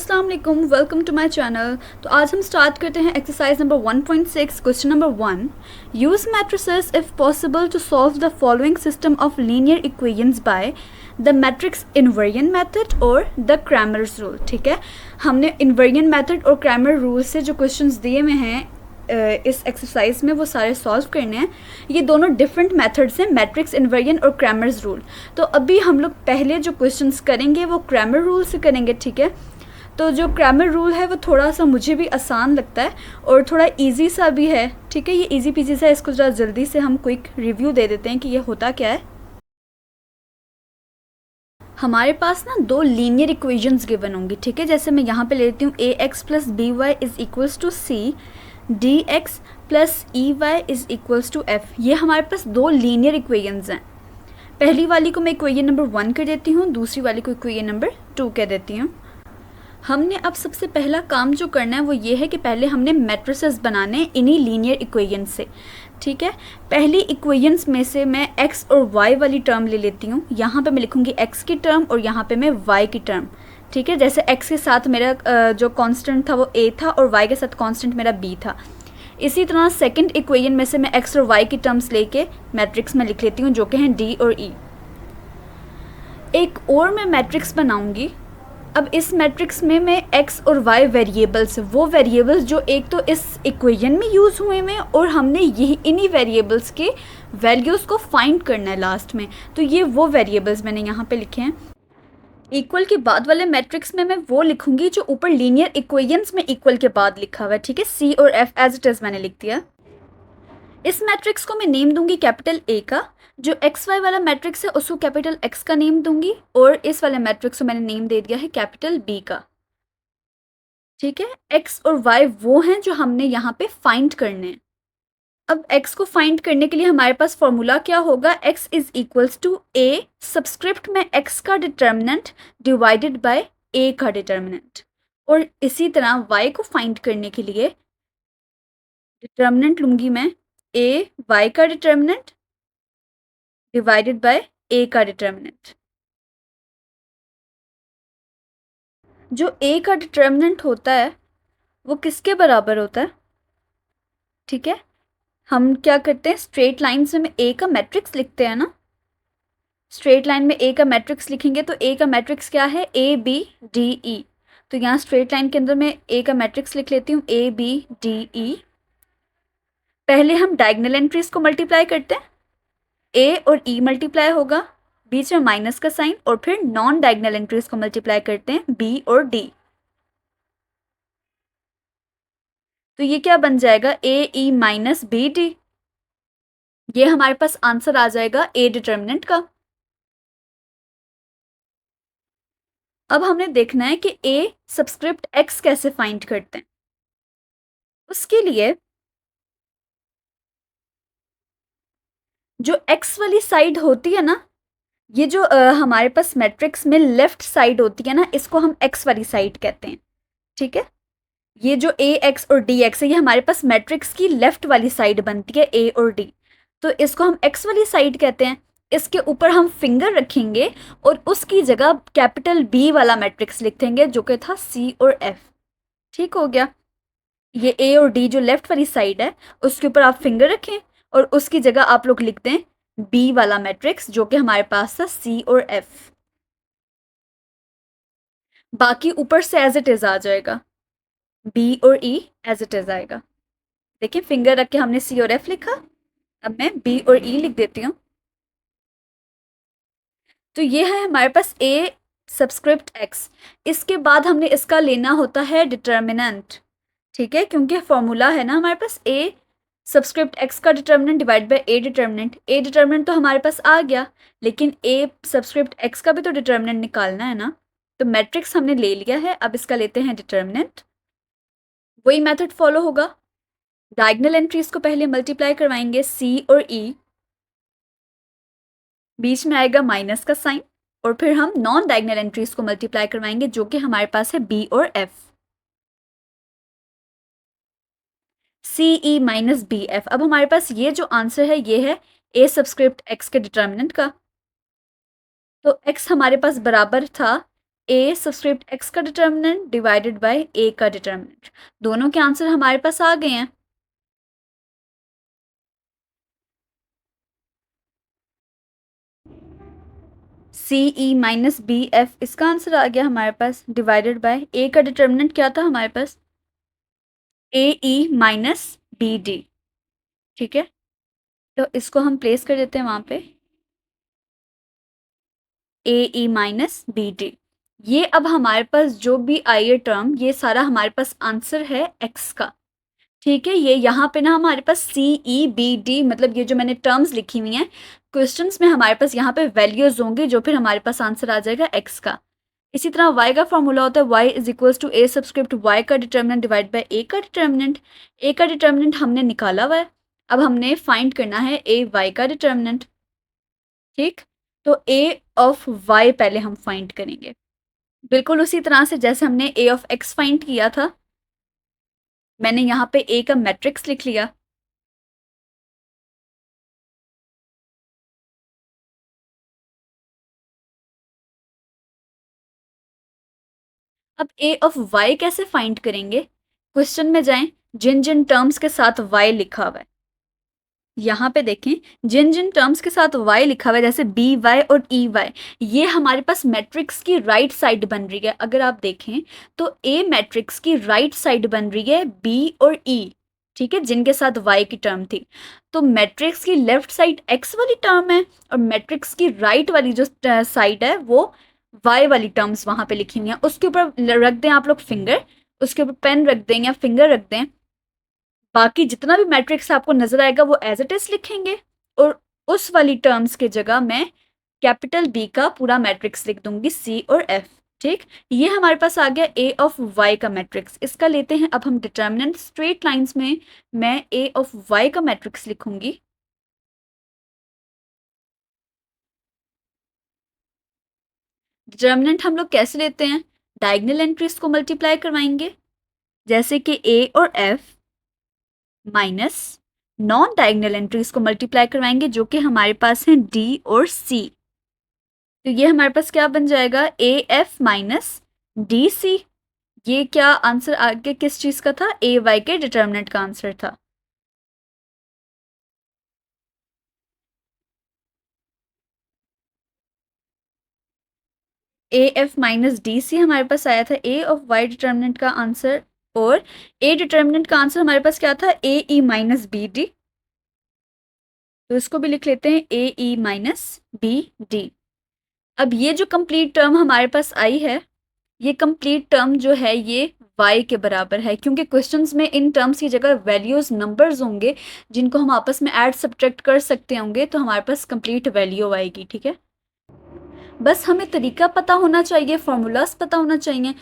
अस्सलाम वालेकुम, welcome to my channel. तो आज हम स्टार्ट करते हैं exercise number 1.6 question number 1। Use matrices if possible to solve the following system of linear equations by the matrix inversion method और the Cramer's rule. ठीक है, हमने इन्वर्जन मेथड और क्रैमर रूल से जो क्वेश्चंस दिए हुए हैं इस एक्सरसाइज में वो सारे सॉल्व करने हैं। ये दोनों डिफरेंट मेथड्स हैं, मैट्रिक्स इन्वर्जन और क्रैमर्स रूल। तो अभी हम लोग पहले जो क्वेश्चंस करेंगे वो क्रैमर रूल से करेंगे। ठीक है, तो जो क्रैमर रूल है वो थोड़ा सा मुझे भी आसान लगता है और थोड़ा इजी सा भी है। ठीक है, ये इजी पीजी सा है, इसको ज़रा जल्दी से हम क्विक रिव्यू दे देते हैं कि ये होता क्या है। हमारे पास ना दो लीनियर इक्वेशंस गिवन होंगी। ठीक है, जैसे मैं यहाँ पे लेती हूँ a x plus b y is equals to c, d x plus e y is equals to f. ये हमारे पास दो लीनियर इक्वेशंस हैं। पहली वाली को मैं इक्वेशन नंबर 1 कर देती हूँ, दूसरी वाली को इक्वेशन नंबर 2 कह देती हूँ। हमने अब सबसे पहला काम जो करना है वो ये है कि पहले हमने मैट्रिसेस बनाने इन्हीं लीनियर इक्वेशन से। ठीक है, पहली इक्वेशंस में से मैं x और y वाली टर्म ले लेती हूँ। यहाँ पे मैं लिखूँगी x की टर्म और यहाँ पे मैं y की टर्म। ठीक है, जैसे x के साथ मेरा जो कांस्टेंट था वो a था और y के साथ कांस्टेंट मेरा b था। इसी तरह सेकंड इक्वेशन में से मैं x और y की टर्म्स लेके मैट्रिक्स में लिख लेती हूँ जो कि हैं d और e। एक और मैं मैट्रिक्स बनाऊँगी। अब इस मैट्रिक्स में मैं x और y वेरिएबल्स, वो वेरिएबल्स जो एक तो इस इक्वेशन में यूज़ हुए हैं और हमने यही इन्हीं वेरिएबल्स के वैल्यूज़ को फाइंड करना है लास्ट में। तो ये वो वेरिएबल्स मैंने यहाँ पे लिखे हैं। इक्वल के बाद वाले मैट्रिक्स में मैं वो लिखूंगी जो ऊपर लीनियर इक्वेशंस में इक्वल के बाद लिखा हुआ है। ठीक है, c और f एज इट इज़ मैंने लिख दिया। इस मैट्रिक्स को मैं नेम दूंगी कैपिटल A का। जो एक्स वाई वाला मैट्रिक्स है उसको कैपिटल X का नेम दूंगी और इस वाले मैट्रिक्स को मैंने नेम दे दिया है कैपिटल B का। ठीक है, x और y वो हैं जो हमने यहाँ पे फाइंड करने हैं। अब x को फाइंड करने के लिए हमारे पास फॉर्मूला क्या होगा, x is equals to a subscript में x का डिटर्मिनेंट डिवाइडेड बाय a का डिटर्मिनेंट। और इसी तरह y को फाइंड करने के लिए डिटर्मिनेंट लूंगी मैं a y का डिटर्मिनेंट डिवाइडेड बाय a का डिटर्मिनेंट। जो a का डिटर्मिनेंट होता है वो किसके बराबर होता है? ठीक है, हम क्या करते हैं, स्ट्रेट लाइन से में a का मैट्रिक्स लिखते हैं ना। स्ट्रेट लाइन में a का मैट्रिक्स लिखेंगे तो a का मैट्रिक्स क्या है, a b d e। तो यहाँ स्ट्रेट लाइन के अंदर मैं a का मैट्रिक्स लिख लेती हूँ a b d e। पहले हम डायगोनल एंट्रीज को मल्टीप्लाई करते हैं, a और e मल्टीप्लाई होगा, बीच में माइनस का साइन, और फिर नॉन डायगोनल एंट्रीज को मल्टीप्लाई करते हैं b और d। तो ये क्या बन जाएगा, a e minus b d। ये हमारे पास आंसर आ जाएगा a डिटर्मिनेंट का। अब हमने देखना है कि a सबस्क्रिप्ट x कैसे फाइंड करते हैं। उसके लिए जो x वाली साइड होती है ना, ये जो हमारे पास मैट्रिक्स में लेफ्ट साइड होती है ना, इसको हम x वाली साइड कहते हैं। ठीक है, ये जो ax और dx है ये हमारे पास मैट्रिक्स की लेफ्ट वाली साइड बनती है a और d। तो इसको हम x वाली साइड कहते हैं। इसके ऊपर हम फिंगर रखेंगे और उसकी जगह कैपिटल B वाला मैट्रिक्स लिख देंगे जो कि था c और f। ठीक हो गया, ये a और d जो लेफ्ट वाली साइड है उसके ऊपर आप फिंगर रखें और उसकी जगह आप लोग लिख दें B वाला मैट्रिक्स जो कि हमारे पास था c और f। बाकी ऊपर से एज इट इज आ जाएगा, B और E एज इट इज आएगा। देखिए, फिंगर रख के हमने C और F लिखा, अब मैं B और E लिख देती हूँ। तो ये है हमारे पास A सबस्क्रिप्ट X। इसके बाद हमने इसका लेना होता है डिटर्मिनेंट। ठीक है, क्योंकि फॉर्मूला है ना हमारे पास A सबस्क्रिप्ट X का determinant divide by A determinant. A determinant तो हमारे पास आ गया, लेकिन A सबस्क्रिप्ट X का भी तो डिटर्मिनेंट निकालना है ना। तो मैट्रिक्स हमने ले लिया है, अब इसका लेते हैं डिटर्मिनेंट। वही मेथड फॉलो होगा, डायगोनल एंट्रीज को पहले मल्टीप्लाई करवाएंगे c और e, बीच में आएगा माइनस का साइन, और फिर हम नॉन डायगोनल एंट्रीज को मल्टीप्लाई करवाएंगे जो कि हमारे पास है b और f। c e minus b f। अब हमारे पास ये जो आंसर है ये है a सबस्क्रिप्ट x के डिटर्मिनेंट का। तो x हमारे पास बराबर था ए सबस्क्रिप्ट एक्स का डिटर्मिनेंट डिवाइडेड बाय ए का डिटर्मिनेंट। दोनों के आंसर हमारे पास आ गए हैं। सी ई माइनस बी एफ इसका आंसर आ गया हमारे पास, डिवाइडेड बाय ए का डिटर्मिनेंट क्या था हमारे पास, ए ई माइनस बी डी। ठीक है, तो इसको हम प्लेस कर देते हैं वहां पे, ए ई माइनस बी डी। ये अब हमारे पास जो भी आई है टर्म, ये सारा हमारे पास आंसर है एक्स का। ठीक है, ये यहाँ पे ना हमारे पास सी ई बी डी, मतलब ये जो मैंने टर्म्स लिखी हुई हैं क्वेश्चंस में, हमारे पास यहाँ पे वैल्यूज होंगे जो फिर हमारे पास आंसर आ जाएगा एक्स का। इसी तरह y का फॉर्मूला होता है y is equals to A subscript y का डिटर्मिनेंट डिवाइड बाय a का डिटर्मिनेंट। a का डिटर्मिनेंट हमने निकाला हुआ है, अब हमने फाइंड करना है a y का डिटर्मिनेंट। ठीक, तो a ऑफ y पहले हम फाइंड करेंगे, बिल्कुल उसी तरह से जैसे हमने a ऑफ x फाइंड किया था। मैंने यहाँ पे a का मैट्रिक्स लिख लिया। अब a ऑफ y कैसे फाइंड करेंगे, क्वेश्चन में जाएं, जिन जिन टर्म्स के साथ y लिखा हुआ है, यहाँ पे देखें जिन जिन टर्म्स के साथ y लिखा हुआ है जैसे बी वाई और ई वाई, ये हमारे पास मैट्रिक्स की राइट साइड बन रही है। अगर आप देखें तो ए मैट्रिक्स की राइट साइड बन रही है बी और ई, ठीक है, जिनके साथ y की टर्म थी। तो मैट्रिक्स की लेफ्ट साइड x वाली टर्म है और मैट्रिक्स की राइट वाली जो साइड है वो y वाली टर्म्स वहां पे लिखी हुई हैं। उसके ऊपर रख दें आप लोग फिंगर, उसके ऊपर पेन रख दें या फिंगर रख दें, बाकी जितना भी मैट्रिक्स आपको नजर आएगा वो एज इट इज लिखेंगे, और उस वाली टर्म्स के जगह मैं कैपिटल बी का पूरा मैट्रिक्स लिख दूंगी, सी और एफ। ठीक, ये हमारे पास आ गया ए ऑफ वाई का मैट्रिक्स। इसका लेते हैं अब हम डिटर्मिनेंट, स्ट्रेट लाइंस में मैं ए ऑफ वाई का मैट्रिक्स लिखूंगी। डिटर्मिनेंट हम लोग कैसे लेते हैं, डायगोनल एंट्रीज को मल्टीप्लाई करवाएंगे, जैसे कि ए और F minus non diagonal entries को मल्टीप्लाई करवाएंगे जो कि हमारे पास हैं डी और सी। तो ये हमारे पास क्या बन जाएगा, A F minus D C. ये क्या आंसर आगे किस चीज का था, ए वाई के डिटर्मिनेंट का आंसर था। A F minus D C हमारे पास आया था ए ऑफ वाई डिटर्मिनेंट का आंसर, और ए डिटर्मिनेंट का आंसर हमारे पास क्या था, A E minus B D. तो इसको भी लिख लेते हैं A E minus B D. अब ये जो कंप्लीट टर्म हमारे पास आई है, ये कंप्लीट टर्म जो है ये y के बराबर है, क्योंकि क्वेश्चंस में इन टर्म्स की जगह वैल्यूज नंबर्स होंगे जिनको हम आपस में ऐड सब्ट्रैक्ट कर सकते होंगे, तो हमारे पास कंप्लीट वैल्यू आएगी। ठीक है, बस हमें तरीका पता होना चाहिए, फॉर्मूलाज पता होना चाहिए,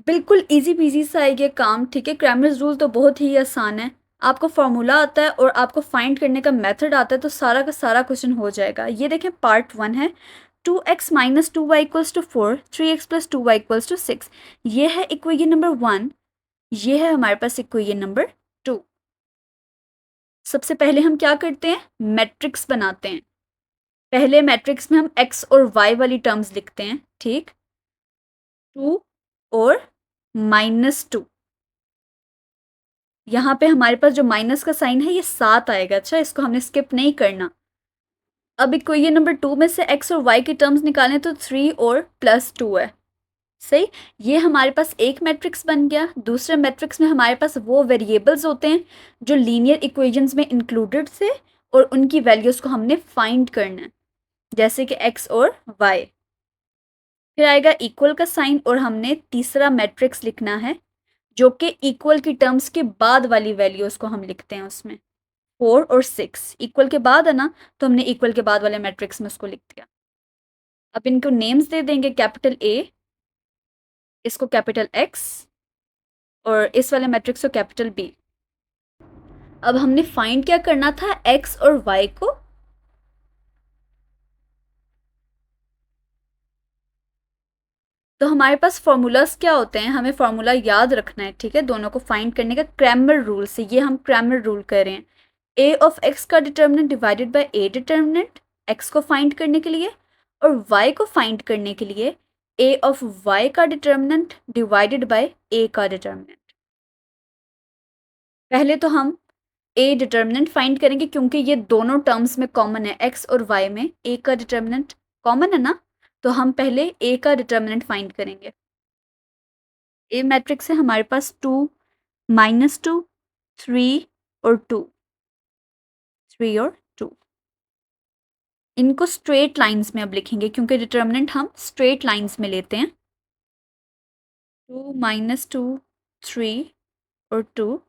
बिल्कुल इजी पीजी सा है ये काम। ठीक है, क्रैमर्स रूल तो बहुत ही आसान है, आपको फॉर्मूला आता है और आपको फाइंड करने का मेथड आता है तो सारा का सारा क्वेश्चन हो जाएगा। ये देखें पार्ट 1 है, 2x minus 2y equals to 4, 3x plus 2y equals to 6। ये है इक्वेशन नंबर 1, ये है हमारे पास इक्वेशन नंबर 2। सबसे पहले हम क्या करते हैं, मैट्रिक्स बनाते हैं। पहले मैट्रिक्स में हम x और y वाली टर्म्स लिखते हैं। ठीक, 2 और -2, यहाँ पे हमारे पास जो माइनस का साइन है ये 7 आएगा। अच्छा, इसको हमने स्किप नहीं करना। अब इक्वेशन नंबर 2 में से x और y की टर्म्स निकालें तो 3 और +2 है। सही, ये हमारे पास एक मैट्रिक्स बन गया। दूसरे मैट्रिक्स में हमारे पास वो वेरिएबल्स होते हैं जो लीनियर इक्वेशंस में इंक्लूडेड थे और उनकी वैल्यूज़ को हमने फाइंड करना है, जैसे कि x और y। फिर आएगा इक्वल का साइन और हमने तीसरा मैट्रिक्स लिखना है जो कि इक्वल की टर्म्स के बाद वाली वैल्यूज़ को हम लिखते हैं उसमें, 4 और 6 इक्वल के बाद है ना, तो हमने इक्वल के बाद वाले मैट्रिक्स में उसको लिख दिया। अब इनको नेम्स दे देंगे, कैपिटल ए, इसको कैपिटल एक्स, और इस वाले मैट्रिक्स को कैपिटल बी। अब हमने फाइंड क्या करना था, एक्स और वाई को। तो हमारे पास फॉर्मूलाज क्या होते हैं, हमें फॉर्मूला याद रखना है। ठीक है, दोनों को फाइंड करने का क्रैमर रूल से, ये हम क्रैमर रूल कर रहे हैं। ए ऑफ एक्स का determinant divided by A determinant, x को फाइंड करने के लिए, और वाई को फाइंड करने के लिए ए ऑफ वाई का डिटर्मिनेंट डिवाइडेड बाय ए का डिटर्मिनेंट। पहले तो हम ए डिटर्मिनेंट फाइंड करेंगे क्योंकि ये दोनों टर्म्स में कॉमन है, एक्स और वाई में ए का डिटर्मिनेंट कॉमन है ना, तो हम पहले ए का डिटर्मिनेंट फाइंड करेंगे। ए मैट्रिक्स है हमारे पास 2 -2 3 और 2, 3 और 2। इनको स्ट्रेट लाइंस में अब लिखेंगे क्योंकि डिटर्मिनेंट हम स्ट्रेट लाइंस में लेते हैं। 2 -2 3 और 2।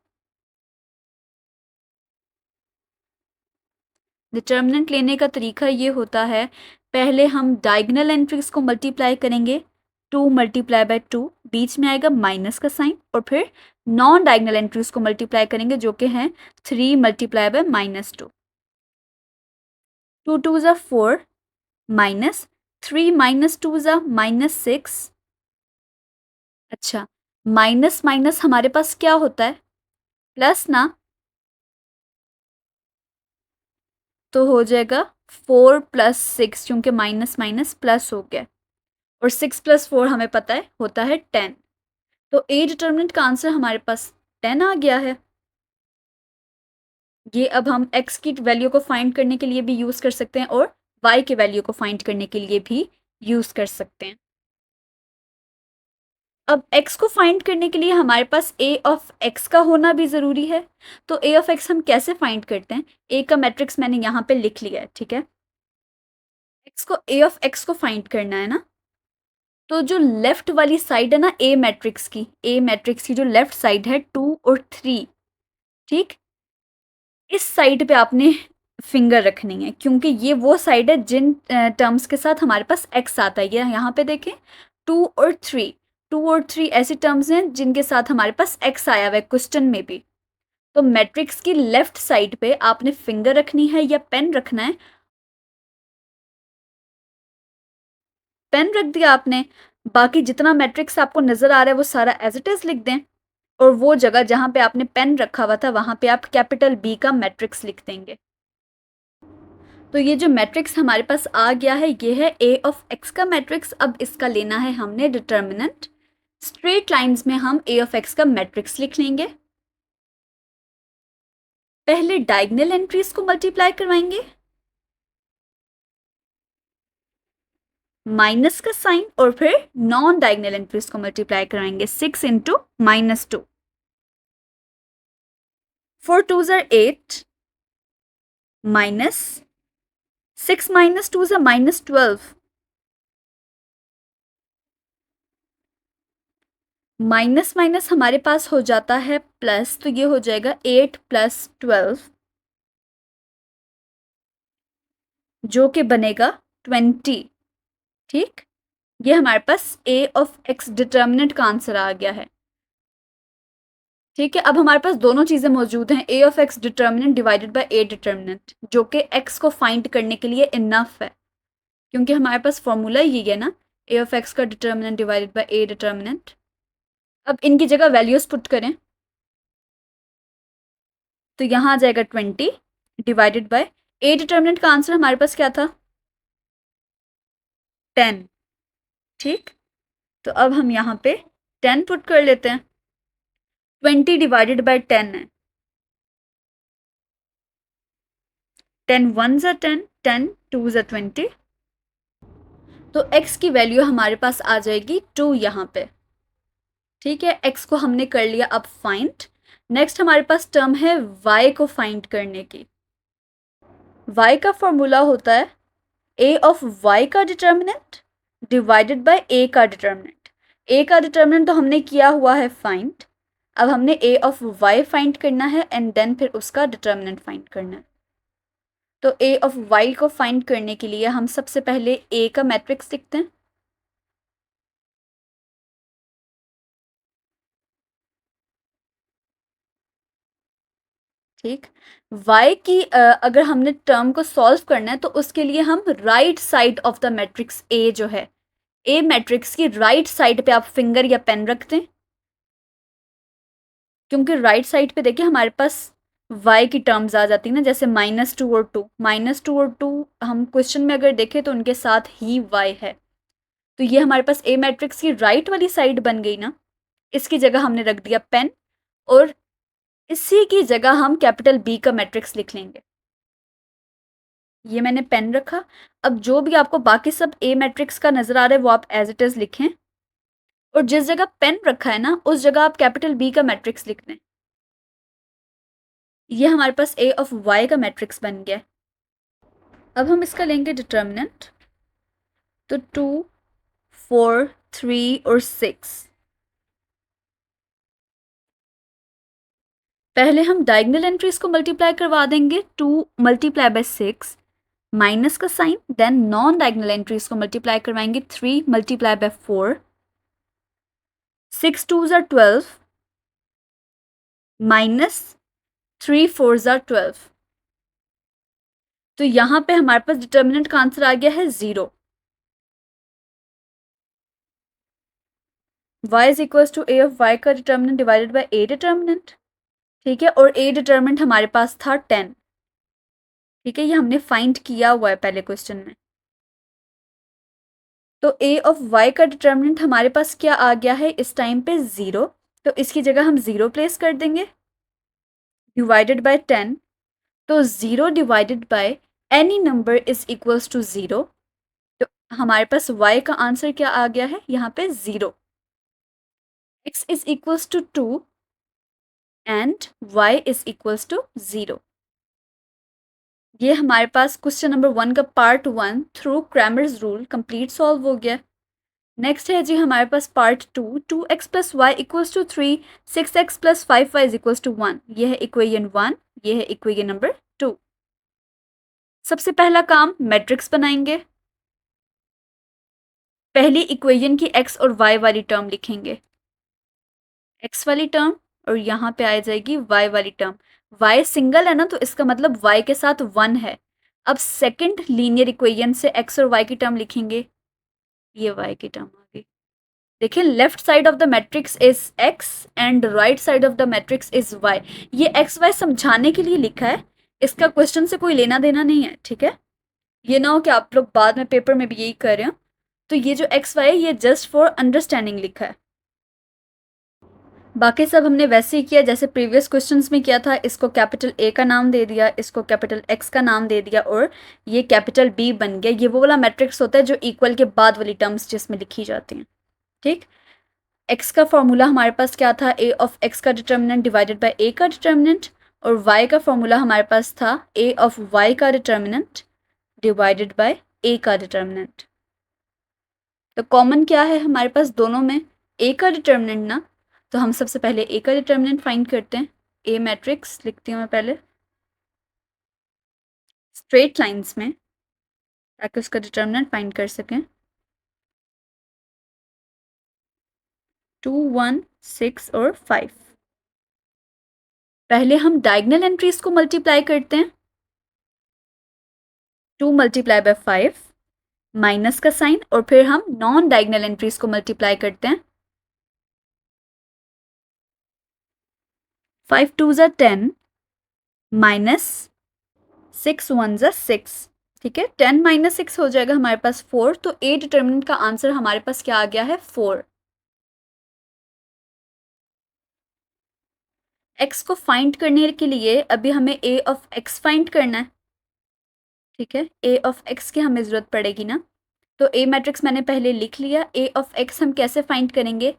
डिटर्मिनेंट लेने का तरीका ये होता है, पहले हम डायगोनल एंट्रीज को मल्टीप्लाई करेंगे, 2 × 2 बीच में आएगा माइनस का साइन, और फिर नॉन डायगोनल एंट्रीज को मल्टीप्लाई करेंगे जो कि हैं 3 × -2। 2 2 ज़ा 4 माइनस 3 -2 ज़ा -6। अच्छा, माइनस माइनस हमारे पास क्या होता है, प्लस ना, तो हो जाएगा 4 + 6 क्योंकि माइनस माइनस प्लस हो गया, और 6 + 4 हमें पता है होता है 10। तो ए डिटर्मिनेंट का आंसर हमारे पास 10 आ गया है। ये अब हम x की वैल्यू को फाइंड करने के लिए भी यूज़ कर सकते हैं और y के वैल्यू को फाइंड करने के लिए भी यूज़ कर सकते हैं। अब x को फाइंड करने के लिए हमारे पास a ऑफ x का होना भी ज़रूरी है। तो a ऑफ x हम कैसे फाइंड करते हैं, a का मैट्रिक्स मैंने यहाँ पे लिख लिया है, ठीक है। a ऑफ x को फाइंड करना है ना, तो जो लेफ्ट वाली साइड है ना a मैट्रिक्स की जो लेफ्ट साइड है 2 और 3, ठीक, इस साइड पे आपने फिंगर रखनी है क्योंकि ये वो साइड है जिन टर्म्स के साथ हमारे पास x आता है। ये यहाँ पे देखें 2 और 3, 2 और 3 ऐसे टर्म्स हैं जिनके साथ हमारे पास x आया हुआ है क्वेश्चन में भी। तो मैट्रिक्स की लेफ्ट साइड पे आपने फिंगर रखनी है या पेन रखना है। पेन रख दिया आपने, बाकी जितना मैट्रिक्स आपको नजर आ रहा है वो सारा एज इट इज लिख दें, और वो जगह जहाँ पे आपने पेन रखा हुआ था वहाँ पे आप कैपिटल B का मैट्रिक्स लिख देंगे। तो ये जो मैट्रिक्स हमारे पास आ गया है ये है a ऑफ x का मैट्रिक्स। अब इसका लेना है हमने डिटर्मिनेंट। स्ट्रेट लाइंस में हम a ऑफ x का मैट्रिक्स लिख लेंगे। पहले डायगोनल एंट्रीज को मल्टीप्लाई करवाएंगे, माइनस का साइन, और फिर नॉन डायगोनल एंट्रीज को मल्टीप्लाई कराएंगे, 6 × -2, 4 2 ज़ा 8 माइनस 6 - 2 ज़ा -12, माइनस माइनस हमारे पास हो जाता है प्लस, तो ये हो जाएगा 8 + 12 जो कि बनेगा 20, ठीक। ये हमारे पास a ऑफ x डिटर्मिनेंट का आंसर आ गया है, ठीक है। अब हमारे पास दोनों चीज़ें मौजूद हैं, a of x determinant divided by a determinant, जो कि x को फाइंड करने के लिए इनफ है क्योंकि हमारे पास फॉर्मूला यही है ना, a ऑफ x का determinant divided by a determinant. अब इनकी जगह वैल्यूज पुट करें तो यहाँ आ जाएगा 20 डिवाइडेड बाय a डिटर्मिनेंट का आंसर हमारे पास क्या था, 10, ठीक। तो अब हम यहाँ पे 10 पुट कर लेते हैं, 20 डिवाइडेड बाय 10 है, 10 1 ज़ा 10, 10 2 ज़ा 20, तो x की वैल्यू हमारे पास आ जाएगी 2 यहाँ पे, ठीक है। x को हमने कर लिया अब फाइंड। नेक्स्ट हमारे पास टर्म है y को फाइंड करने की। y का फॉर्मूला होता है a ऑफ y का डिटर्मिनेंट डिवाइडेड बाय a का डिटर्मिनेंट। a का डिटर्मिनेंट तो हमने किया हुआ है फाइंड, अब हमने a ऑफ y फाइंड करना है एंड देन फिर उसका डिटर्मिनेंट फाइंड करना है। तो a ऑफ y को फाइंड करने के लिए हम सबसे पहले a का मैट्रिक्स लिखते हैं, ठीक। y की अगर हमने टर्म को सॉल्व करना है तो उसके लिए हम right side of the matrix a जो है, a मैट्रिक्स की राइट साइड पे आप फिंगर या पेन रख दें, क्योंकि राइट साइड पे देखिए हमारे पास y की टर्म्स आ जाती है ना, जैसे -2 और 2, -2 और 2 हम क्वेश्चन में अगर देखें तो उनके साथ ही y है, तो ये हमारे पास ए मैट्रिक्स की राइट वाली साइड बन गई ना, इसकी जगह हमने रख दिया पेन, और इसी की जगह हम कैपिटल बी का मैट्रिक्स लिख लेंगे। ये मैंने पेन रखा। अब जो भी आपको बाकी सब ए मैट्रिक्स का नजर आ रहा है वो आप एज इट इज लिखें, और जिस जगह पेन रखा है ना उस जगह आप कैपिटल बी का मैट्रिक्स लिख दें। ये हमारे पास ए ऑफ वाई का मैट्रिक्स बन गया। अब हम इसका लेंगे डिटर्मिनेंट। तो 2, 4, 3 और 6। पहले हम डायगोनल एंट्रीज को मल्टीप्लाई करवा देंगे। 2 मल्टीप्लाई बाय 6 माइनस का sign, then non diagonal entries को मल्टीप्लाई करवाएंगे। 3 multiply by 4, 6 2s are 12 minus 3 4s are 12। तो यहां पे हमारे पास डिटर्मिनेंट का आंसर आ गया है 0। y is equal to A of y का determinant divided by A determinant. ठीक है, और ए डिटर्मिनेंट हमारे पास था 10। ठीक है, ये हमने फाइंड किया हुआ है पहले क्वेश्चन में। तो ए ऑफ y का डिटर्मिनेंट हमारे पास क्या आ गया है इस टाइम पे 0। तो इसकी जगह हम 0 प्लेस कर देंगे, डिवाइडेड बाय 10। तो 0 divided by any number is equals to 0। तो हमारे पास y का आंसर क्या आ गया है यहाँ पे 0। x is equals to 2 and y is equals to 0। ये हमारे पास क्वेश्चन नंबर 1 का part 1 through Cramer's rule complete solve हो गया। नेक्स्ट है जी हमारे पास part 2, 2x plus y equals to 3, 6x plus 5y is equals to 1। ये है इक्वेशन 1, ये है इक्वेशन नंबर 2। सबसे पहला काम मैट्रिक्स बनाएंगे। पहली इक्वेशन की x और y वाली टर्म लिखेंगे, x वाली टर्म, और यहाँ पे आ जाएगी y वाली टर्म। y सिंगल है ना, तो इसका मतलब y के साथ 1 है। अब सेकंड लीनियर इक्वेशन से x और y की टर्म लिखेंगे, ये y की टर्म आ गई। देखिए, left side of the matrix is x and right side of the matrix is y। ये x y समझाने के लिए लिखा है, इसका क्वेश्चन से कोई लेना देना नहीं है। ठीक है, ये ना हो कि आप लोग बाद में पेपर में भी यही कर रहे हो। तो ये जो x y है ये जस्ट फॉर अंडरस्टैंडिंग लिखा है। बाकी सब हमने वैसे ही किया जैसे प्रीवियस क्वेश्चंस में किया था। इसको कैपिटल A का नाम दे दिया, इसको कैपिटल X का नाम दे दिया, और ये कैपिटल B बन गया। ये वो वाला मैट्रिक्स होता है जो इक्वल के बाद वाली टर्म्स जिसमें लिखी जाती हैं। ठीक, x का फॉर्मूला हमारे पास क्या था, a ऑफ x का डिटर्मिनेंट डिवाइडेड बाय a का डिटर्मिनेंट, और y का फॉर्मूला हमारे पास था a ऑफ y का डिटर्मिनेंट डिवाइडेड बाय a का डिटर्मिनेंट। तो कॉमन क्या है हमारे पास दोनों में, a का डिटर्मिनेंट ना। तो हम सबसे पहले a का डिटर्मिनेंट फाइंड करते हैं। a मैट्रिक्स लिखती हूँ मैं पहले स्ट्रेट लाइंस में, ताकि उसका डिटर्मिनेंट फाइंड कर सकें। 2, 1, 6 और 5। पहले हम डायगोनल एंट्रीज को मल्टीप्लाई करते हैं। 2 मल्टीप्लाई बाय 5 माइनस का साइन, और फिर हम नॉन डायगोनल एंट्रीज को मल्टीप्लाई करते हैं। 5 2s are 10 minus 6 1s are 6। ठीक है, 10 माइनस 6 हो जाएगा हमारे पास 4। तो ए डिटर्मिनेंट का आंसर हमारे पास क्या आ गया है, 4। x को फाइंड करने के लिए अभी हमें a ऑफ x फाइंड करना है। ठीक है, a ऑफ x की हमें ज़रूरत पड़ेगी ना। तो a मैट्रिक्स मैंने पहले लिख लिया। a ऑफ x हम कैसे फाइंड करेंगे,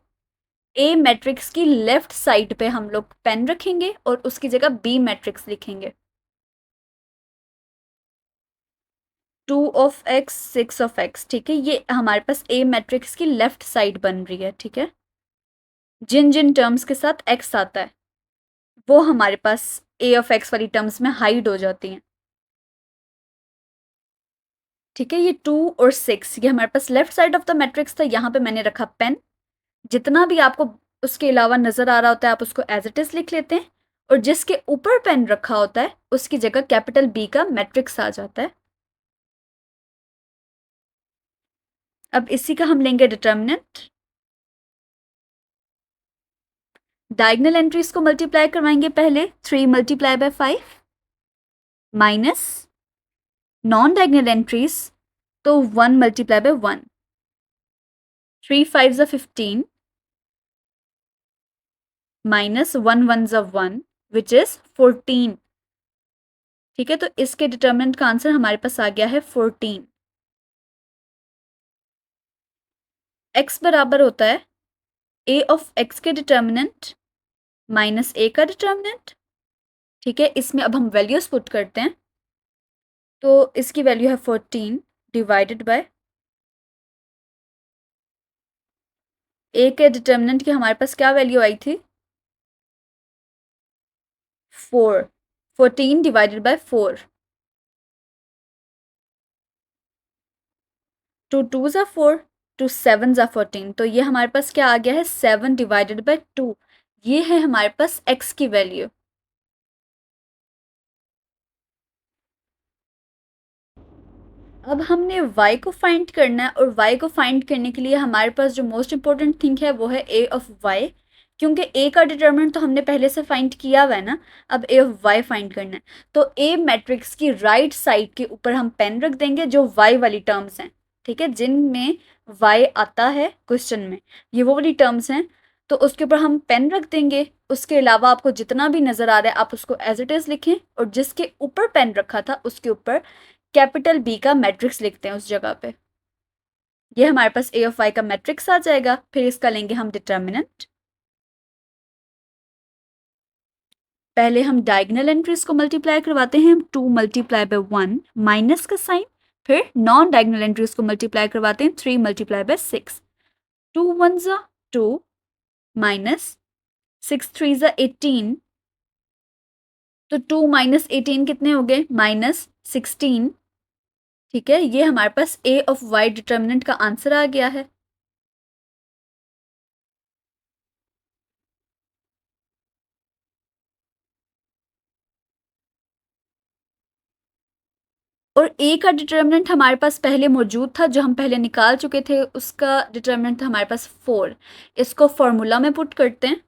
a मैट्रिक्स की लेफ्ट साइड पे हम लोग पेन रखेंगे और उसकी जगह b मैट्रिक्स लिखेंगे। 2 ऑफ x 6 ऑफ x। ठीक है, ये हमारे पास a मैट्रिक्स की लेफ्ट साइड बन रही है। ठीक है, जिन जिन टर्म्स के साथ x आता है वो हमारे पास a ऑफ x वाली टर्म्स में हाइड हो जाती हैं। ठीक है, ये 2 और 6 ये हमारे पास left side of the matrix था। यहाँ पे मैंने रखा पेन। जितना भी आपको उसके अलावा नजर आ रहा होता है आप उसको एज इट इज लिख लेते हैं, और जिसके ऊपर पेन रखा होता है उसकी जगह कैपिटल B का मैट्रिक्स आ जाता है। अब इसी का हम लेंगे डिटर्मिनेंट। डायगोनल एंट्रीज को मल्टीप्लाई करवाएंगे पहले। 3 multiply bye 5 minus non diagonal entries, तो 1 मल्टीप्लाई बाय 1। 3 5 ज़ा 15 माइनस 1 1 ज़ा 1 विच इज़ 14। ठीक है, तो इसके डिटर्मिनेंट का आंसर हमारे पास आ गया है 14। x बराबर होता है a ऑफ x के डिटर्मिनेंट माइनस a का डिटर्मिनेंट। ठीक है, इसमें अब हम वैल्यूज पुट करते हैं, तो इसकी वैल्यू है 14 डिवाइडेड बाय a के डिटर्मिनेंट की हमारे पास क्या वैल्यू आई थी, 4। 14 डिवाइडेड बाय 4, 2 2 ज़ा 4, 2 7 ज़ा 14, तो ये हमारे पास क्या आ गया है 7 डिवाइडेड बाय 2। ये है हमारे पास x की वैल्यू। अब हमने y को फाइंड करना है, और y को फाइंड करने के लिए हमारे पास जो मोस्ट इंपॉर्टेंट थिंग है वो है a ऑफ y, क्योंकि a का डिटर्मिनेंट तो हमने पहले से फाइंड किया हुआ है ना, अब a ऑफ y फाइंड करना है। तो a मैट्रिक्स की राइट साइड के ऊपर हम पेन रख देंगे जो y वाली टर्म्स हैं, ठीक है, जिनमें y आता है क्वेश्चन में, ये वो वाली टर्म्स हैं, तो उसके ऊपर हम पेन रख देंगे। उसके अलावा आपको जितना भी नज़र आ रहा है आप उसको एज इट इज़ लिखें, और जिसके ऊपर पेन रखा था उसके ऊपर कैपिटल बी का मैट्रिक्स लिखते हैं उस जगह पे। ये हमारे पास ए ऑफ वाई का मैट्रिक्स आ जाएगा। फिर इसका लेंगे हम डिटर्मिनेंट। पहले हम डायगोनल एंट्रीज को मल्टीप्लाई करवाते हैं, 2 मल्टीप्लाई बाय 1 माइनस का साइन, फिर नॉन डायगोनल एंट्रीज को मल्टीप्लाई करवाते हैं, 3 मल्टीप्लाई बाय 6, 2 1 ज़ा 2 माइनस 6 3 ज़ा 18, तो 2 माइनस 18 कितने हो गए, माइनस 16। ठीक है, ये हमारे पास ए ऑफ वाई डिटर्मिनेंट का आंसर आ गया है। और ए का डिटर्मिनेंट हमारे पास पहले मौजूद था, जो हम पहले निकाल चुके थे, उसका डिटर्मिनेंट था हमारे पास 4। इसको फॉर्मूला में पुट करते हैं,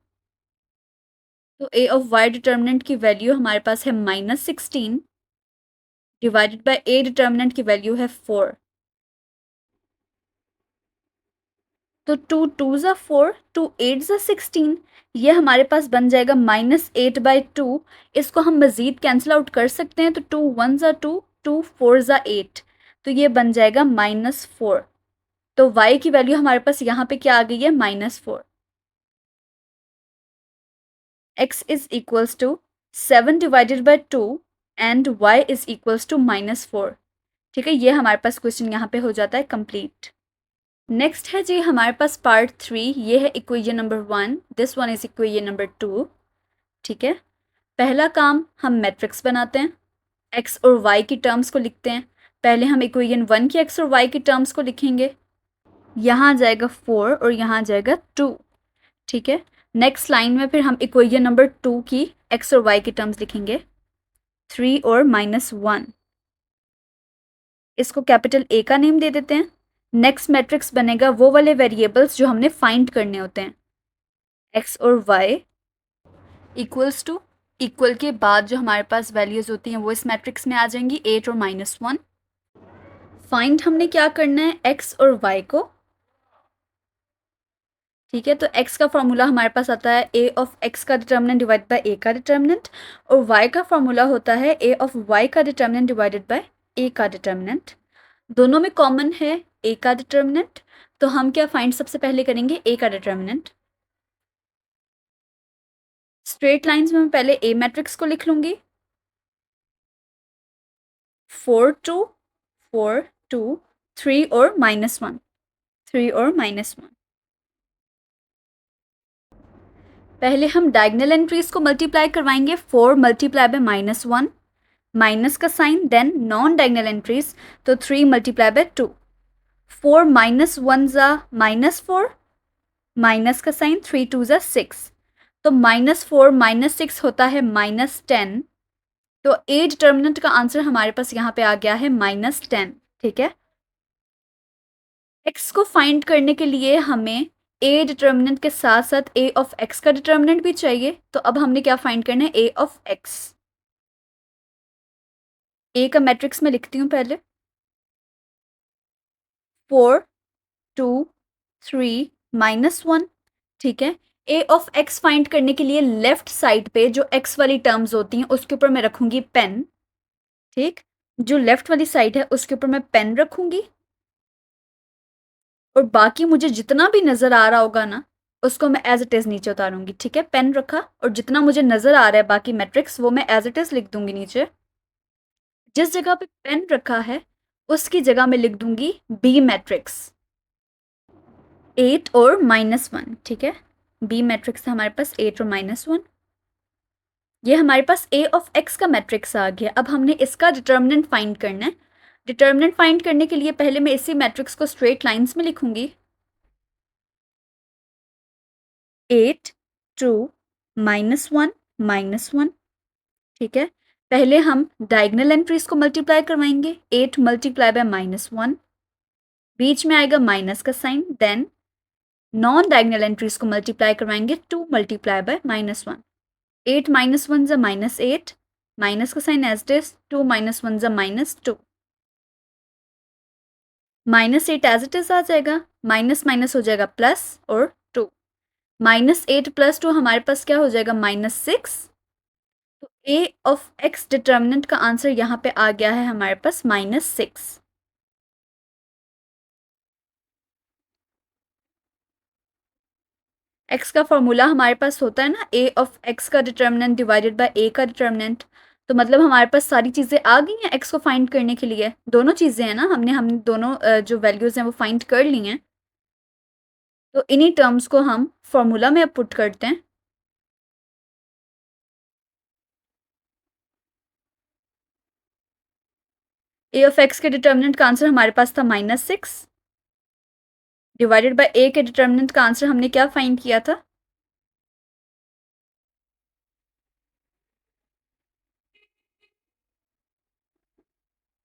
तो ए ऑफ वाई डिटर्मिनेंट की वैल्यू हमारे पास है -16 डिवाइडेड बाय ए डिटर्मिनेंट की वैल्यू है 4। तो 2 2 ज़ा 4, 2 8 ज़ा 16, ये हमारे पास बन जाएगा -8/2। इसको हम मज़ीद कैंसिल आउट कर सकते हैं, तो 2 1 ज़ा 2, 2 4 ज़ा 8, तो ये बन जाएगा -4। तो y की वैल्यू हमारे पास यहाँ पे क्या आ गई है, -4। x is equals to 7 divided by 2 and y is equals to -4। ठीक है, ये हमारे पास क्वेश्चन यहाँ पे हो जाता है कंप्लीट। नेक्स्ट है जी हमारे पास पार्ट 3, ये है equation number 1, this one is equation number 2। ठीक है, पहला काम हम मैट्रिक्स बनाते हैं, x और y की टर्म्स को लिखते हैं। पहले हम इक्वेशन 1 की x और y की टर्म्स को लिखेंगे, यहाँ आ जाएगा 4 और यहाँ आ जाएगा 2। ठीक है, नेक्स्ट लाइन में फिर हम इक्वेशन नंबर 2 की x और y की टर्म्स लिखेंगे, 3 और -1। इसको कैपिटल A का नेम दे देते हैं। नेक्स्ट मैट्रिक्स बनेगा वो वाले वेरिएबल्स जो हमने फाइंड करने होते हैं, x और y इक्वल्स टू, इक्वल के बाद जो हमारे पास वैल्यूज होती हैं वो इस मैट्रिक्स में आ जाएंगी, 8 और -1। फाइंड हमने क्या करना है, x और y को। ठीक है, तो x का फॉर्मूला हमारे पास आता है a ऑफ x का डिटर्मिनेंट डिवाइड बाय a का डिटर्मिनेंट, और y का फॉर्मूला होता है a ऑफ y का डिटर्मिनेंट डिवाइडेड बाय a का डिटर्मिनेंट। दोनों में कॉमन है a का डिटर्मिनेंट, तो हम क्या फाइंड सबसे पहले करेंगे, a का डिटर्मिनेंट। स्ट्रेट लाइंस में मैं पहले a मैट्रिक्स को लिख लूंगी, 4 2 4 2 3 और -1, 3 और -1। पहले हम डायगोनल एंट्रीज को मल्टीप्लाई करवाएंगे, 4 मल्टीप्लाई बाय -1, माइनस का sign, then non diagonal entries, तो 3 मल्टीप्लाई बाय 2, 4 -1 ज़ा -4, माइनस का साइन, 3 2 ज़ा 6, तो -4 -6 होता है -10। तो ए डिटर्मिनेंट का आंसर हमारे पास यहाँ पे आ गया है -10। ठीक है, एक्स को फाइंड करने के लिए हमें ए डिटर्मिनेंट के साथ साथ ए ऑफ एक्स का डिटर्मिनेंट भी चाहिए, तो अब हमने क्या फाइंड करना है, ए ऑफ एक्स। ए का मैट्रिक्स में लिखती हूँ पहले, 4 2 3 -1, ठीक है। ए ऑफ एक्स फाइंड करने के लिए लेफ्ट साइड पे जो एक्स वाली टर्म्स होती हैं उसके ऊपर मैं रखूंगी पेन, ठीक। जो लेफ्ट वाली साइड है उसके ऊपर मैं पेन रखूंगी, और बाकी मुझे जितना भी नज़र आ रहा होगा ना उसको मैं एज इट इज़ नीचे उतारूंगी, ठीक है। पेन रखा और जितना मुझे नज़र आ रहा है बाकी मैट्रिक्स वो मैं एज इट इज़ लिख दूंगी नीचे। जिस जगह पे पेन रखा है उसकी जगह मैं लिख दूंगी बी मैट्रिक्स 8 और -1, ठीक है। बी मैट्रिक्स है हमारे पास 8 और -1। ये हमारे पास ए ऑफ एक्स का मैट्रिक्स आ गया। अब हमने इसका डिटर्मिनेंट फाइंड करना है। डिटर्मिनेंट फाइंड करने के लिए पहले मैं इसी मैट्रिक्स को स्ट्रेट लाइंस में लिखूंगी। 8 2 -1 -1, ठीक है। पहले हम डायगोनल एंट्रीज को मल्टीप्लाई करवाएंगे। 8 मल्टीप्लाई बाय -1, बीच में आएगा माइनस का sign. Then non diagonal entries को मल्टीप्लाई करवाएंगे। 2 मल्टीप्लाई बाय -1, 8 -1 ज़ा -8, माइनस का साइन एज इट इज। 2 -1 ज़ा -2, -8 एज इट इज आ जाएगा, माइनस माइनस हो जाएगा प्लस और 2। -8 + 2 हमारे पास क्या हो जाएगा -6। तो ए ऑफ एक्स डिटर्मिनेंट का आंसर यहाँ पे आ गया है हमारे पास -6। एक्स का फॉर्मूला हमारे पास होता है ना ए ऑफ एक्स का डिटर्मिनेंट डिवाइडेड बाय ए का डिटर्मिनेंट। तो मतलब हमारे पास सारी चीज़ें आ गई हैं एक्स को फाइंड करने के लिए। दोनों चीज़ें हैं ना, हमने दोनों जो वैल्यूज़ हैं वो फाइंड कर ली हैं। तो इन्हीं टर्म्स को हम फॉर्मूला में अब पुट करते हैं। ए ऑफ एक्स के डिटर्मिनेंट का आंसर हमारे पास था -6, डिवाइडेड बाय ए के डिटर्मिनेंट का आंसर हमने क्या फाइंड किया था,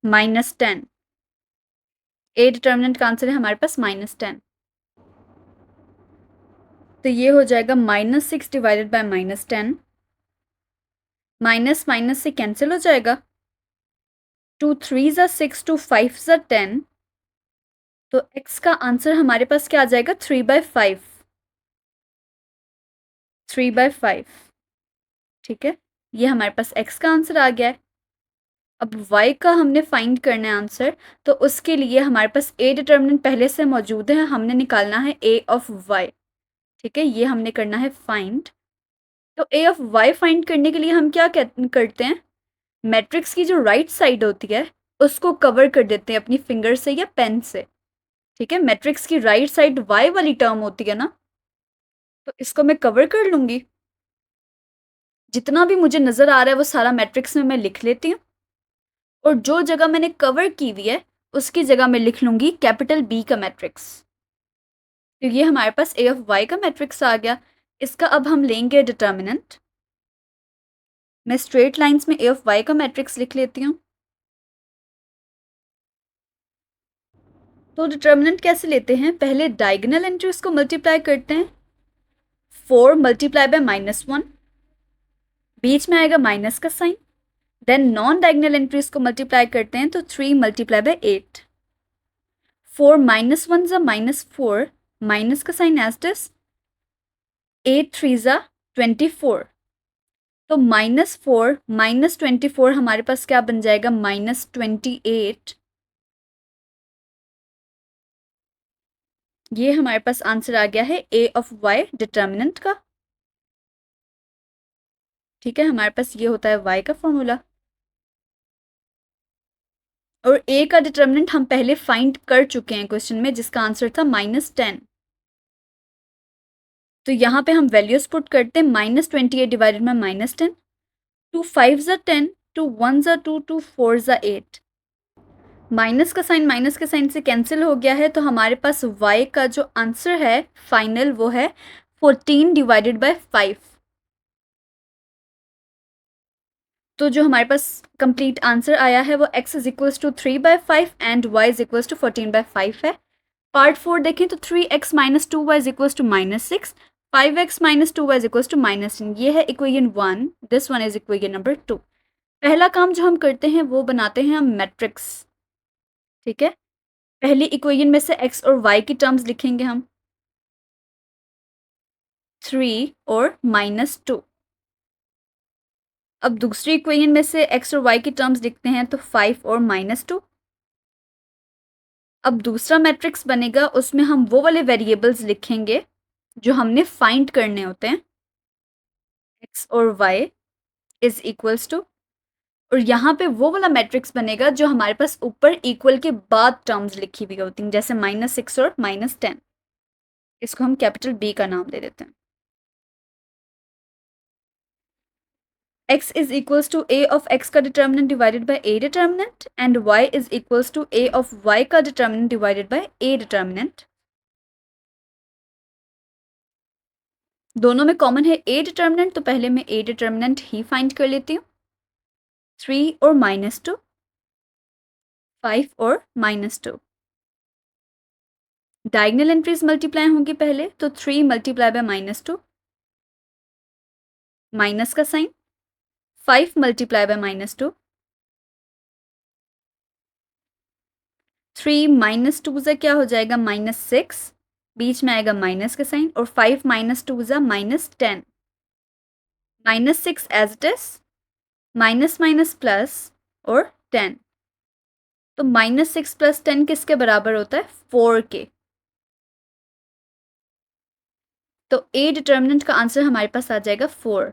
-10। ए डिटर्मिनेंट का आंसर है हमारे पास -10। तो ये हो जाएगा -6 डिवाइडेड बाय -10, माइनस माइनस से कैंसिल हो जाएगा। 2 3 ज़ा 6, 2 5 ज़ा 10। तो x का आंसर हमारे पास क्या आ जाएगा 3/5, 3/5, ठीक है। ये हमारे पास x का आंसर आ गया है। अब y का हमने फाइंड करना है आंसर। तो उसके लिए हमारे पास a डिटर्मिनेंट पहले से मौजूद है, हमने निकालना है a ऑफ y, ठीक है। ये हमने करना है फाइंड। तो a ऑफ y फाइंड करने के लिए हम क्या करते हैं, मैट्रिक्स की जो राइट साइड होती है उसको कवर कर देते हैं अपनी फिंगर से या पेन से, ठीक है। मैट्रिक्स की राइट साइड y वाली टर्म होती है ना, तो इसको मैं कवर कर लूंगी। जितना भी मुझे नज़र आ रहा है वो सारा मैट्रिक्स में मैं लिख लेती हूँ, और जो जगह मैंने कवर की हुई है उसकी जगह मैं लिख लूंगी कैपिटल B का मैट्रिक्स। तो ये हमारे पास a ऑफ y का मैट्रिक्स आ गया। इसका अब हम लेंगे डिटर्मिनेंट। मैं स्ट्रेट लाइंस में a ऑफ y का मैट्रिक्स लिख लेती हूँ। तो डिटर्मिनेंट कैसे लेते हैं, पहले डायगोनल एंट्रीज को मल्टीप्लाई करते हैं। 4 मल्टीप्लाई बाय -1, बीच में आएगा माइनस का sign. Then non diagonal entries को मल्टीप्लाई करते हैं, तो 3 मल्टीप्लाई बाय 8। 4 -1 ज़ा -4, माइनस का साइन एज इट इज। 8 3 ज़ा 24। तो -4 -24 हमारे पास क्या बन जाएगा -28। ये हमारे पास आंसर आ गया है a ऑफ y डिटर्मिनेंट का, ठीक है। हमारे पास ये होता है y का फॉर्मूला, और a का डिटर्मिनेंट हम पहले फाइंड कर चुके हैं क्वेश्चन में, जिसका आंसर था -10। तो यहाँ पे हम वैल्यूज पुट करते हैं। -28 डिवाइडेड बाय -10, 2 5 ज़ा 10, 2 1 ज़ा 2, 2 4 ज़ा 8। माइनस का साइन माइनस के साइन से कैंसिल हो गया है, तो हमारे पास y का जो आंसर है फाइनल वो है 14 डिवाइडेड बाय 5। तो जो हमारे पास कंप्लीट आंसर आया है वो x is equals to 3/5 and y is equals to 14/5 है। पार्ट 4 देखें तो 3x - 2y is equals to -6, 5x - 2y is equals to -10। ये है equation 1, this one is equation number 2। पहला काम जो हम करते हैं वो बनाते हैं हम मैट्रिक्स, ठीक है। पहली इक्वेशन में से x और y की टर्म्स लिखेंगे हम। 3 और -2। अब दूसरी इक्वेशन में से x और y की टर्म्स लिखते हैं तो 5 और -2। अब दूसरा मैट्रिक्स बनेगा, उसमें हम वो वाले वेरिएबल्स लिखेंगे जो हमने फाइंड करने होते हैं, x और y इज इक्वल्स टू, और यहाँ पे वो वाला मैट्रिक्स बनेगा जो हमारे पास ऊपर इक्वल के बाद टर्म्स लिखी हुई होती हैं, जैसे -6 और -10। इसको हम कैपिटल B का नाम दे देते हैं। x is equals to a of x का determinant divided by a determinant and y is equals to a of y का determinant divided by a determinant. दोनों में कॉमन है a डिटर्मिनेंट, तो पहले मैं a डिटर्मिनेंट ही फाइंड कर लेती हूँ। 3 और -2, 5 और -2। डायगोनल एंट्रीज मल्टीप्लाई होंगी पहले, तो 3 मल्टीप्लाई बाय -2, माइनस का साइन, 5 मल्टीप्लाई बाय -2, 3 -2 से क्या हो जाएगा -6, बीच में आएगा माइनस का साइन, और 5 -2 ज़ा -10, -6 as it is, minus minus plus और 10, तो -6 + 10 किसके बराबर होता है, 4 के। तो ए डिटर्मिनेंट का आंसर हमारे पास आ जाएगा 4।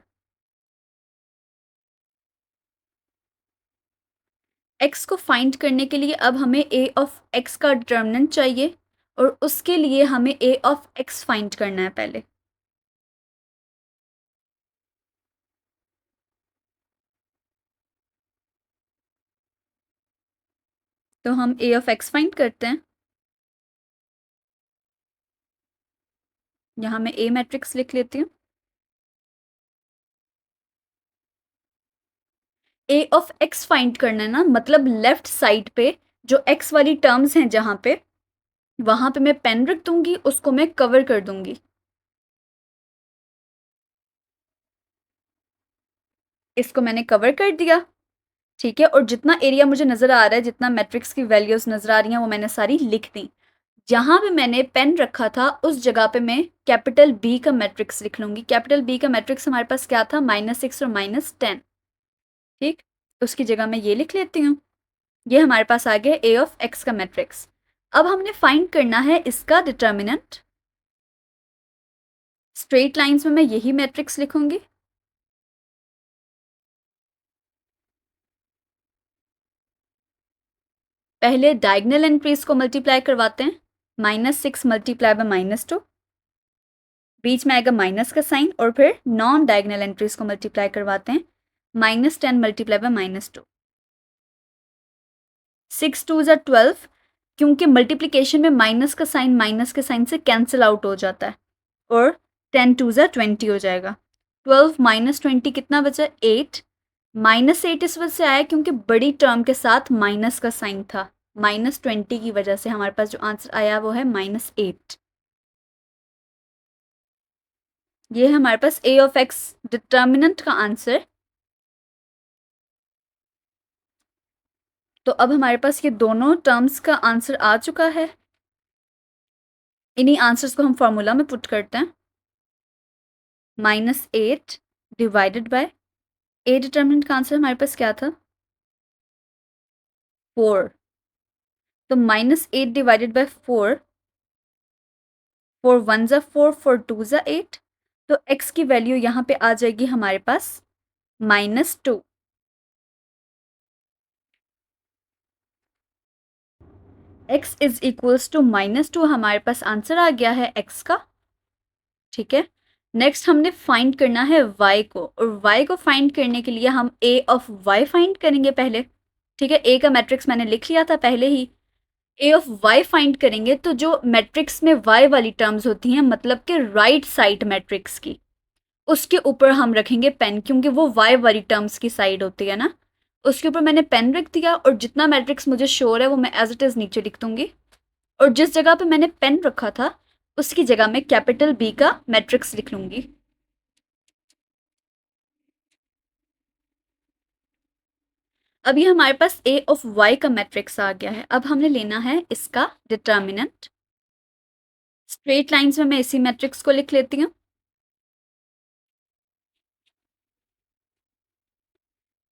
x को फाइंड करने के लिए अब हमें a ऑफ x का डिटर्मिनेंट चाहिए, और उसके लिए हमें a ऑफ x फाइंड करना है पहले। तो हम a ऑफ x फाइंड करते हैं। यहाँ मैं a मैट्रिक्स लिख लेती हूँ। a ऑफ x फाइंड करना है ना, मतलब लेफ्ट साइड पे जो x वाली टर्म्स हैं जहाँ पे, वहाँ पे मैं पेन रख दूंगी, उसको मैं कवर कर दूंगी। इसको मैंने कवर कर दिया, ठीक है। और जितना एरिया मुझे नज़र आ रहा है, जितना मैट्रिक्स की वैल्यूज नज़र आ रही हैं, वो मैंने सारी लिख दी। जहाँ पे मैंने पेन रखा था उस जगह पे मैं कैपिटल B का मैट्रिक्स लिख लूँगी। कैपिटल B का मैट्रिक्स हमारे पास क्या था, -6 और -10, ठीक। उसकी जगह मैं ये लिख लेती हूँ। ये हमारे पास आ गया a ऑफ x का मैट्रिक्स। अब हमने फाइंड करना है इसका डिटर्मिनेंट। स्ट्रेट लाइंस में मैं यही मैट्रिक्स लिखूंगी। पहले डायगोनल एंट्रीज को मल्टीप्लाई करवाते हैं। -6 मल्टीप्लाई बाय -2, बीच में आएगा माइनस का साइन, और फिर नॉन डायगोनल एंट्रीज को मल्टीप्लाई करवाते हैं। -10 मल्टीप्लाई बाय -2, 6 2 ज़ा 12, क्योंकि मल्टीप्लिकेशन में माइनस का साइन माइनस के साइन से कैंसिल आउट हो जाता है, और 10 2 ज़ा 20 हो जाएगा। 12 -20 कितना बचा, 8। -8 इस वजह से आया क्योंकि बड़ी टर्म के साथ माइनस का साइन था। -20 की वजह से हमारे पास जो आंसर आया वो है -8। ये है हमारे पास a ऑफ x डिटर्मिनेंट का आंसर। तो अब हमारे पास ये दोनों टर्म्स का आंसर आ चुका है। इन्हीं आंसर्स को हम फॉर्मूला में पुट करते हैं। -8 डिवाइडेड बाय a डिटर्मिनेंट का आंसर हमारे पास क्या था, 4। तो -8 डिवाइडेड बाय 4, 4 1 ज़ा 4, 4 2 ज़ा 8, तो x की वैल्यू यहाँ पे आ जाएगी हमारे पास -2। x इज इक्वल्स टू -2 हमारे पास आंसर आ गया है x का, ठीक है। नेक्स्ट हमने फाइंड करना है y को, और y को फाइंड करने के लिए हम a ऑफ y फाइंड करेंगे पहले, ठीक है। a का मैट्रिक्स मैंने लिख लिया था पहले ही। a ऑफ y फाइंड करेंगे तो जो मैट्रिक्स में y वाली टर्म्स होती हैं, मतलब कि राइट साइड मैट्रिक्स की, उसके ऊपर हम रखेंगे पेन, क्योंकि वो y वाली टर्म्स की साइड होती है ना। उसके ऊपर मैंने पेन रख दिया, और जितना मैट्रिक्स मुझे श्योर है वो मैं एज इट इज़ नीचे लिख दूंगी, और जिस जगह पे मैंने पेन रखा था उसकी जगह में कैपिटल B का मैट्रिक्स लिख लूंगी। अब ये हमारे पास a ऑफ y का मैट्रिक्स आ गया है। अब हमने लेना है इसका डिटर्मिनेंट। स्ट्रेट लाइंस में मैं इसी मैट्रिक्स को लिख लेती हूँ।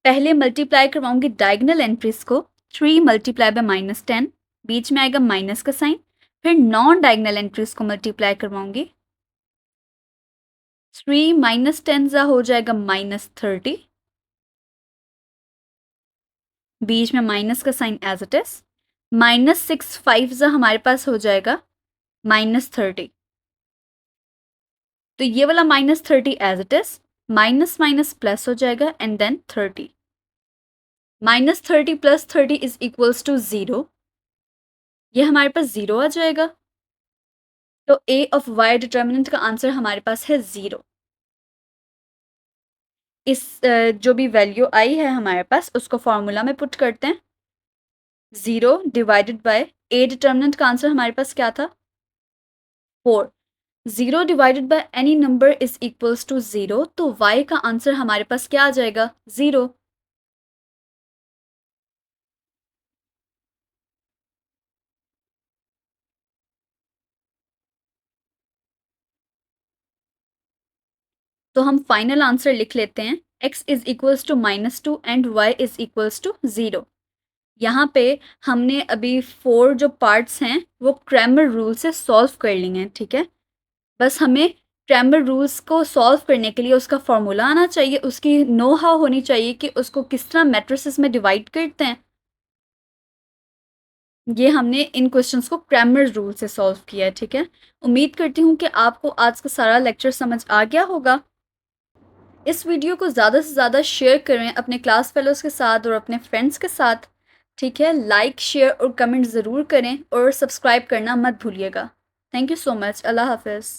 पहले मल्टीप्लाई करवाऊंगी डायगनल एंट्रीज को, 3 मल्टीप्लाई बाय -10, बीच में आएगा माइनस का साइन, फिर नॉन डायगनल एंट्रीज को मल्टीप्लाई करवाऊंगी, 3 -10 ज़ा हो जाएगा -30, बीच में माइनस का साइन एज इट इज, -6 ज़ा हमारे पास हो जाएगा -30, तो ये वाला -30 as it is, minus minus plus हो जाएगा and then 30, -30 + 30 is equals to 0, ये हमारे पास 0 आ जाएगा, तो a ऑफ y डिटर्मिनेंट का आंसर हमारे पास है 0। इस जो भी वैल्यू आई है हमारे पास उसको फॉर्मूला में पुट करते हैं, 0 डिवाइडेड बाय a डिटर्मिनेंट का आंसर हमारे पास क्या था 4, 0 divided by any number is equals to 0, तो y का आंसर हमारे पास क्या आ जाएगा 0। तो हम फाइनल आंसर लिख लेते हैं, x is equals to -2 and y is equals to 0। यहाँ पे हमने अभी 4 जो पार्ट्स हैं वो क्रैमर रूल से सॉल्व कर लिए हैं, ठीक है। बस हमें क्रैमर रूल्स को सॉल्व करने के लिए उसका फॉर्मूला आना चाहिए, उसकी नो हाउ होनी चाहिए कि उसको किस तरह मैट्रिसेस में डिवाइड करते हैं। ये हमने इन क्वेश्चंस को क्रैमर रूल से सॉल्व किया है, ठीक है। उम्मीद करती हूँ कि आपको आज का सारा लेक्चर समझ आ गया होगा। इस वीडियो को ज़्यादा से ज़्यादा शेयर करें अपने क्लास फेलोज़ के साथ और अपने फ्रेंड्स के साथ, ठीक है। लाइक, शेयर और कमेंट ज़रूर करें और सब्सक्राइब करना मत भूलिएगा। Thank you so much. अल्लाह हाफ़िज़।